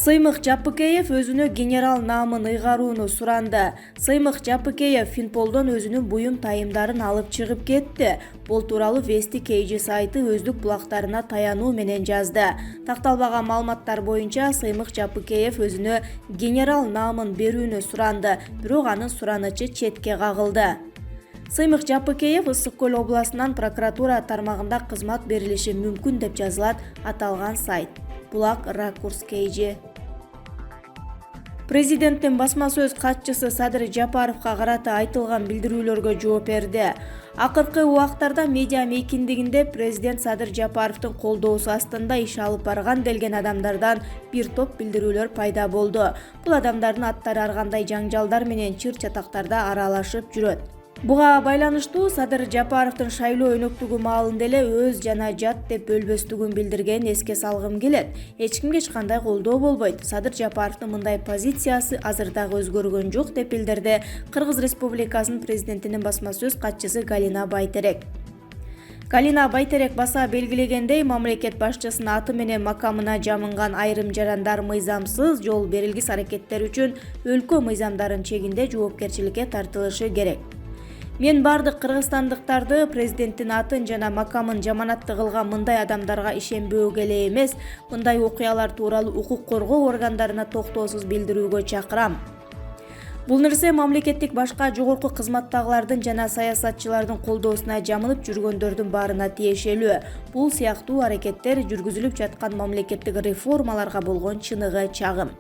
Сыймык Жапыкеев өзүнө генерал наамын ыйгарууну суранды. Сыймык Жапыкеев Финполдон өзүнүн буюм тайымдарын алып чыгып кетти. Бул тууралуу Вести Кейджи сайты өздүк булактарына таянуу менен жазды. Такталбаган маалыматтар боюнча Сыймык Жапыкеев өзүнө генерал наамын берүүнү суранды, бирок анын суранычы четке кагылды. Сыймык Жапыкеев Ысык Көл областынан прокуратура тармагында кызмат берилиши мүмкүн деп жазылат аталган сайт. Булак Ракурс Кейджи. Президенттин басма сөз катчысы Садыр Жапаровго карата айтылган билдирүүлөргө жооп берди. Акыркы убактарда медиа мейкиндигинде президент Садыр Жапаровдун колдоосу астында иш алып барган делген адамдардан бир топ билдирүүлөр пайда болду. Бул адамдардын аттары ар кандай жаңжалдар менен чыр-чатактарда аралашып жүрөт. Буга байланыштуу Садыр Жапаровдун шайлоо өнөктүгү маалында эле өз жана жат деп бөлбөстүгүн билдиргенин эске салгым келет. Эч кимге эч кандай колдоо болбойт. Садыр Жапаровдун мындай позициясы азыр дагы өзгөргөн жок деп билдирди Кыргыз Республикасынын президентинин басма сөз катчысы Галина Байтерек. Галина Байтерек баса белгилегендей, мамлекет башчысынын аты менен макамына жамынган айрым жарандар мыйзамсыз жол берилгис аракеттер үчүн өлкө мыйзамдарынын чегинде жоопкерчиликке тартылышы керек. Мен бардык кыргызстандыктарды президенттин атын жана макамын жаманатты кылган мындай адамдарга ишенбөөгө эле эмес, мындай окуялар тууралуу укук коргоо органдарына токтоосуз билдирүүгө чакырам. Бул нерсе мамлекеттик башка жогорку кызматтагылардын жана саясатчылардын колдоосуна жамылып жүргөндөрдүн баарына тиешелүү. Бул сыяктуу аракеттер жүргүзүлүп жаткан мамлекеттик реформаларга болгон чыныгы чагым.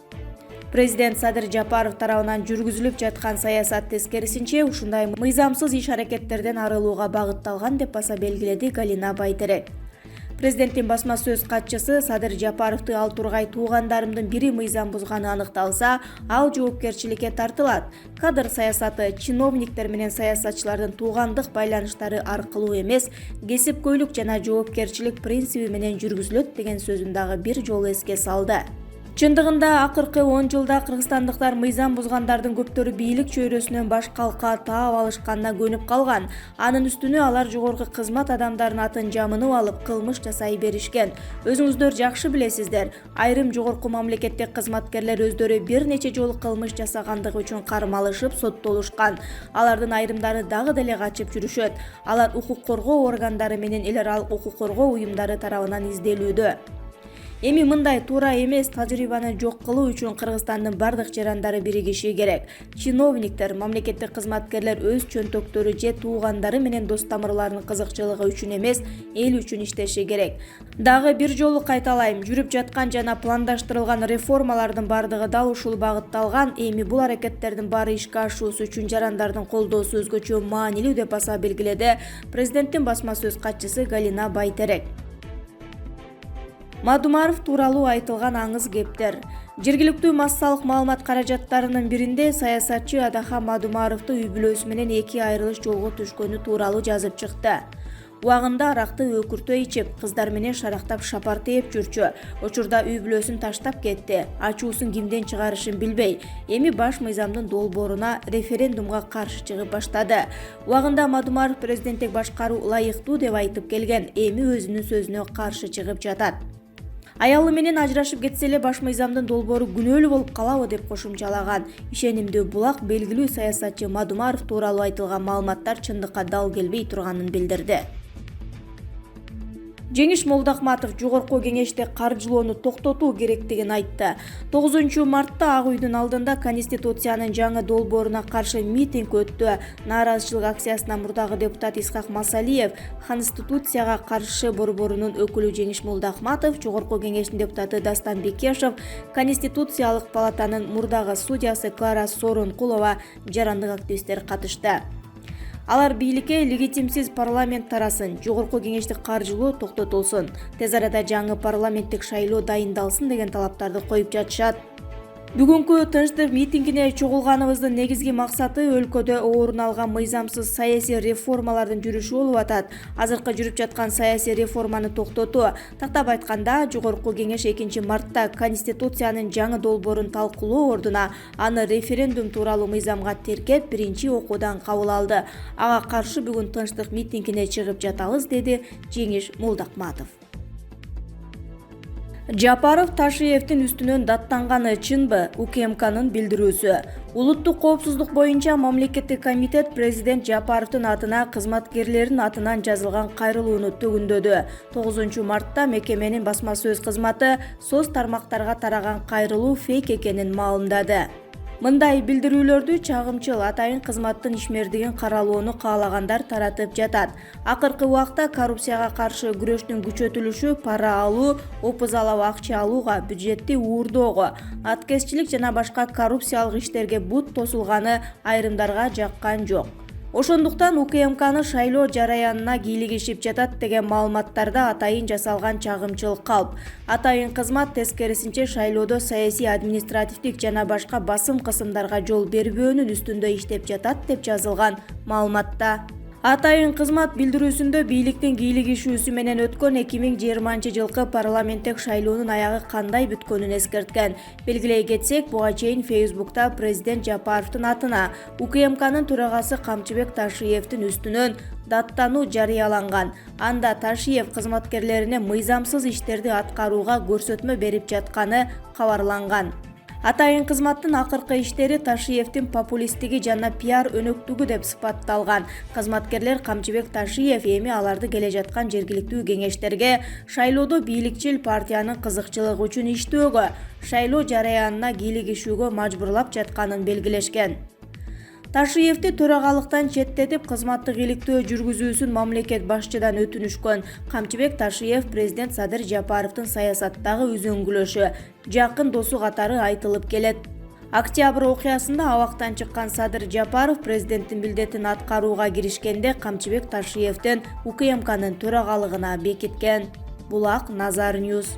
Президент Садыр Жапаров тарабынан жүргүзүлүп жаткан саясат тескерисинче ушундай мыйзамсыз иш-аракеттерден арылууга багытталган деп баса белгиледи Галина Байтерек. Президенттин басма сөз катчысы Садыр Жапаровду ал тургай туугандарымдын бири мыйзам бузганы аныкталса, ал жоопкерчиликке тартылат. Кадр саясаты чиновниктер менен саясатчылардын туугандык байланыштары аркылуу эмес, кесипкөйлүк жана жоопкерчилик принциби менен жүргүзүлөт деген сөзүн дагы бир жолу эске салды. Чындыгында акыркы 10 жылда кыргызстандыктар мыйзам бузгандардын көптөрү бийлик чөйрөсүнөн баш калка таап алышканына көнүп калган. Анын үстүнө алар жогорку кызмат адамдарынын атын жамынып алып кылмыш жасай беришкен. Өзүңүздөр жакшы билесиздер, айрым жогорку мамлекеттик кызматкерлер өздөрү бир нече жолу кылмыш жасагандыгы үчүн кармалышып, соттолушкан. Алардын айрымдары дагы деле качып жүрүшөт. Алар укук коргоо органдары менен эл аралык укук коргоо уюмдары тарабынан изделүүдө. Эми мындай туура эмес тажрыйбаны жок кылуу үчүн Кыргызстандын бардык жарандары биригиши керек. Чиновниктер, мамлекеттик кызматкерлер өз чөнтөктөрү же туугандары менен дос тамырларынын кызыкчылыгы үчүн эмес, эл үчүн иштеши керек. Дагы бир жолу кайталайм, жүрүп жаткан жана пландаштырылган реформалардын бардыгы дал ушул багытталган. Эми бул аракеттердин баары ишке ашуусу үчүн жарандардын колдоосу өзгөчө маанилүү деп баса белгиледи президенттин басма сөз катчысы Галина Байтерек. Мадумаров тууралуу айтылган аңыз кептер. Жергиликтүү массалык маалымат каражаттарынын биринде саясатчы Адахан Мадумаровду үй бүлөсү менен эки айрылыш жолго түшкөнү тууралуу жазып чыкты. Убагында аракты өкүртө ичип, кыздар менен шарактап шапар тээп жүрчү. Учурда үй бүлөсүн таштап кетти. Ачуусун кимден чыгарышын билбей, эми баш мыйзамдын долбооруна референдумга каршы чыгып баштады. Убагында Мадумаров президенттик башкаруу ылайыктуу деп айтып келген, эми өзүнүн сөзүнө каршы чыгып жатат. Аялы менен ажырашып кетсе эле баш мыйзамдын долбоору күнөөлүү болуп калабы деп кошумчалаган. Ишенимдүү Булак белгилүү саясатчы Мадумаров тууралуу айтылган маалыматтар чындыкка дал келбей турганын билдирди. Жеңиш Молдахматов жогорку кеңеште каржылоону токтотуу керектигин айтты. 9 мартта Ак үйдүн алдында Конституциянын жаңы долбооруна каршы митинг өттү. Нааразычылык акциясына мурдагы депутат Исхак Масалиев, Конституцияга каршы борборунун өкүлү Жеңиш Молдахматов, жогорку кеңештин депутаты Дастан Бекешев, Конституциялык палатанын мурдагы судьясы Клара Сооронкулова, жарандык активисттер катышты. Алар бийликке легитимсиз парламент тарасын, жогорку кеңештик каржылоо токтотулсун, тез арада жаңы парламенттик шайлоо дайындалсын деген талаптарды коюп жатышат. Бүгүнкү тынчтык митингине чогулганыбыздын негизги максаты өлкөдө орун алган мыйзамсыз саясий реформалардын жүрүшү болуп атат. Азыркы жүрүп жаткан саясий реформаны токтотуу, тактап айтканда, Жогорку Кеңеш 2-мартта Конституциянын жаңы долбоорун талкуулоо ордуна аны референдум тууралуу мыйзамга тиркеп, биринчи окуудан кабыл алды. Ага каршы бүгүн тынчтык митингине чыгып жатабыз, деди Жеңиш Молдокматов. Жапаров Ташиевдин үстүнөн даттанганы чынбы? УКМКнын билдирүүсү. Улуттук коопсуздук боюнча мамлекеттик комитет президент Жапаровдун атына кызматкерлердин атынан жазылган кайрылууну төгүндөдү. 9-мартта мекеменин басма сөз кызматы соц тармактарга тараган кайрылуу фейк экенин маалымдады. Мындай билдирүүлөрдү чагымчыл атайын кызматтын ишмердигин каралоону каалагандар таратып жатат. Акыркы убакта коррупцияга каршы күрөштүн күчөтүлүшү пара алуу, опузалап акча алууга, бюджетти уурдоого, аткезчилик жана башка коррупциялык иштерге бут тосулганы айрымдарга жаккан жок. Ошондуктан УКМКны шайлоо жараянына кийлигишип жатат деген маалыматтарда атайын жасалган чагымчыл калп. Атайын кызмат тескерисинче шайлоодо саясий, административдик жана башка басым кысымдарга жол бербөөнүн үстүндө иштеп жатат деп жазылган маалыматта. Атайын кызмат билдирүүсүндө бийликтин кийлигишүүсү менен өткөн 2020-жылкы парламенттик шайлоонун аягы кандай бүткөнүн эскерткен. Белгилей кетсек, буга чейин Facebook'та президент Жапаровдун атына УКМКнын төрагасы Камчыбек Ташиевдин үстүнөн даттануу жарыяланган. Анда Ташиев кызматкерлерине мыйзамсыз иштерди аткарууга көрсөтмө берип жатканы кабарланган. Атайын кызматтын акыркы иштери Ташиевдин популисттиги жана пиар өнөктүгү деп сыпатталган. Кызматкерлер Камчыбек Ташиев эми аларды келе жаткан жергиликтүү кеңештерге шайлоодо бийликчил партиянын кызыкчылыгы үчүн иштөөгө, шайлоо жараянына кийлигишүүгө мажбурлап жатканын белгилешкен. Ташиевди төрагалыктан четтетип, кызматтык иликтөө жүргүзүүсүн мамлекет башчыдан өтүнүшкөн. Камчыбек Ташиев президент Садыр Жапаровдун саясаттагы үзөңгүлөшү, жакын досу катары айтылып келет. Октябрь окуясында абактан чыккан Садыр Жапаров президенттин милдетин аткарууга киришкенде Камчыбек Ташиевдин УКМКнын төрагалыгына бекиткен. Булак Назар Ньюс.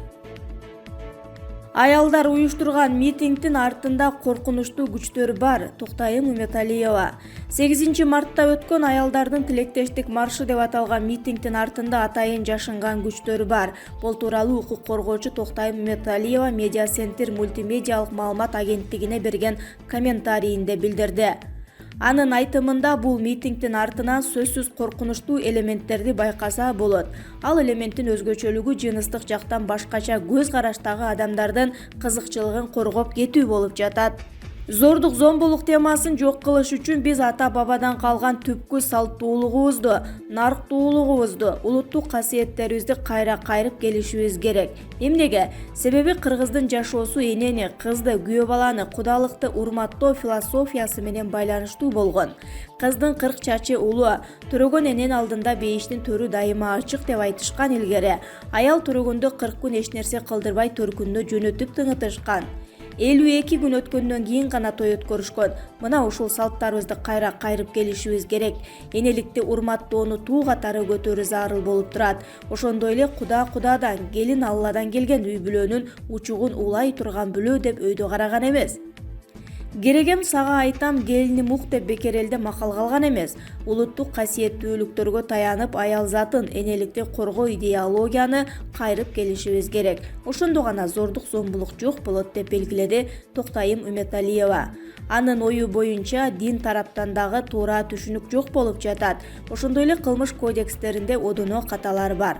Аялдар уюштурган митингдин артында коркунучтуу күчтөр бар. Токтайым Үмөталиева. 8-мартта өткөн аялдардын тилектештик маршы деп аталган митингдин артында атайын жашынган күчтөр бар. Бул тууралуу укук коргоочу Токтайым Үмөталиева Медиа Центр мультимедиалык маалымат агенттигине берген комментарийинде билдирди. Анын айтымында бул митингдин артынан сөзсүз коркунучтуу элементтерди байкаса болот. Ал элементтин өзгөчөлүгү жыныстык жактан башкача көз караштагы адамдардын кызыкчылыгын коргоп кетүү болуп жатат. Зордук зомбулук темасын жок кылыш үчүн биз ата-бабадан калган түпкү салттуулугубузду, нарктуулугубузду, улуттук касиеттерибизди кайра кайрып келишибиз керек. Эмнеге? Себеби кыргыздын жашоосу энени, кызды, күйөө баланы, кудалыкты урматтоо философиясы менен байланыштуу болгон. Кыздын 40 чачы улуу, төрөгөн энен алдында бейиштин төрү дайыма ачык деп айтышкан илгери. Аял төрөгөндө 40 күн эч нерсе кылдырбай төркүндө жөнөтүп тыңытышкан. 52 күн өткөндөн кийин гана той өткөрүшкөн. Мына ушул салттарыбызды кайра кайрып келишибиз керек. Энеликти урматтоону туу катары көтөрүү зарыл болуп турат. Ошондой эле Кудадан, келин Алладан келген үй бүлөнүн учугун улай турган бүлө деп өйдө караган эмес. Керегем сага айтам, келиним ук деп бекер элде макал калган эмес. Улуттук касиеттүүлүктөргө таянып, аял затын, энеликти коргоо идеологияны кайрып келишибиз керек. Ошондо гана зордук зомбулук жок болот деп белгиледи Токтайым Үмөталиева. Анын ою боюнча дин тараптан дагы туура түшүнүк жок болуп жатат. Ошондой эле кылмыш кодекстеринде одоно каталар бар.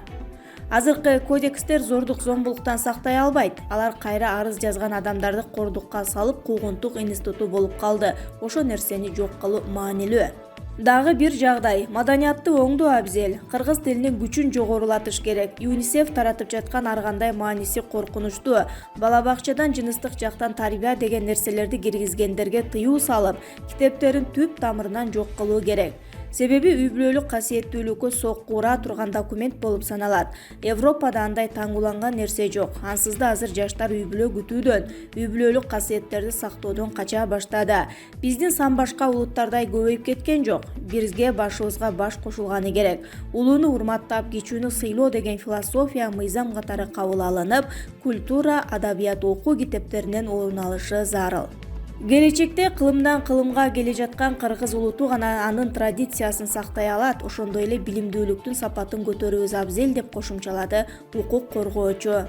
Азыркы кодекстер зордук зомбулуктан сактай албайт. Алар кайра арыз жазган адамдарды кордукка салып, куугунтук институту болуп калды. Ошо нерсени жок кылуу маанилүү. Дагы бир жагдай, маданиятты оңдоо абзел. Кыргыз тилинин күчүн жогорулатыш керек. ЮНИСЕФ таратып жаткан ар кандай мааниси коркунучтуу. Бала бакчадан жыныстык жактан тарбия деген нерселерди киргизгендерге тыюу салып, китептерин түп тамырынан жок кылуу керек. Себеби үй бүлөлүк касиеттүүлүккө сокку ура турган документ болуп саналат. Европада андай таңгуланган нерсе жок. Ансыз да азыр жаштар үй бүлө күтүүдөн, үй бүлөлүк касиеттерди сактоодон кача баштады. Биздин сан башка улуттардай көбөйүп кеткен жок. Бизге башыбызга баш кошулганы керек. Улууну урматтап, кичүүнү сыйлоо деген философия мыйзам катары кабыл алынып, культура, адабият окуу китептеринен орун алышы зарыл. Келечекте кылымдан кылымга келе жаткан кыргыз улуту гана анын традициясын сактай алат, ошондой эле билимдүүлүктүн сапатын көтөрүүбүз абзел деп кошумчалады укук коргоочу.